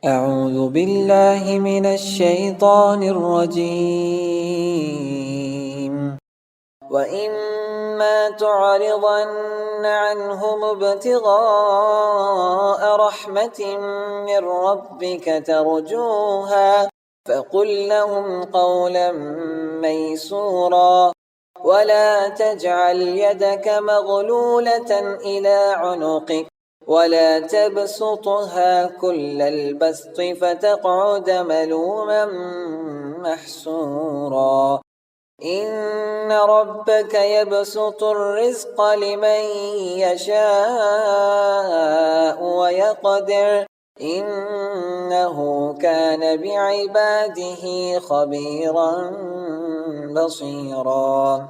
أعوذ بالله من الشيطان الرجيم. وإما تعرضن عنهم ابتغاء رحمة من ربك ترجوها فقل لهم قولا ميسورا ولا تجعل يدك مغلولة إلى عنقك ولا تبسطها كل البسط فتقعد ملوما محسورا إن ربك يبسط الرزق لمن يشاء ويقدر إنه كان بعباده خبيرا بصيرا